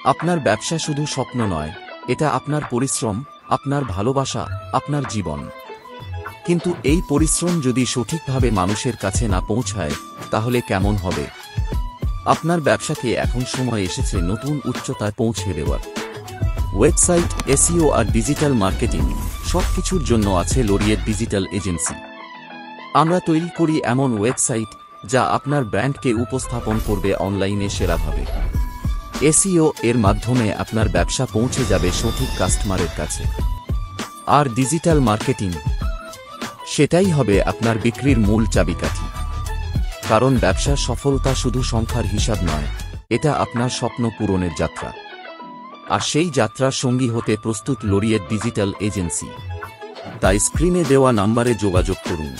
আপনার ব্যবসা শুধু স্বপ্ন নয়, এটা আপনার পরিশ্রম, আপনার ভালোবাসা, আপনার জীবন। কিন্তু এই পরিশ্রম যদি সঠিকভাবে মানুষের কাছে না পৌঁছায়, তাহলে কেমন হবে? আপনার ব্যবসাকে এখন সময় এসেছে নতুন উচ্চতায় পৌঁছে দেওয়ার। ওয়েবসাইট, এসইও আর ডিজিটাল মার্কেটিং সবকিছুর জন্য আছে লরিয়েট ডিজিটাল এজেন্সি। আমরা তৈরি করি এমন ওয়েবসাইট যা আপনার ব্র্যান্ডকে উপস্থাপন করবে অনলাইনে সেরাভাবে। এসইও এর মাধ্যমে আপনার ব্যবসা পৌঁছে যাবে সঠিক কাস্টমারের কাছে। আর ডিজিটাল মার্কেটিং, সেটাই হবে আপনার বিক্রির মূল চাবিকাঠি। কারণ ব্যবসার সফলতা শুধু সংখ্যার হিসাব নয়, এটা আপনার স্বপ্ন পূরণের যাত্রা। আর সেই যাত্রার সঙ্গী হতে প্রস্তুত লরিয়েট ডিজিটাল এজেন্সি। তাই স্ক্রিনে দেওয়া নম্বরে যোগাযোগ করুন।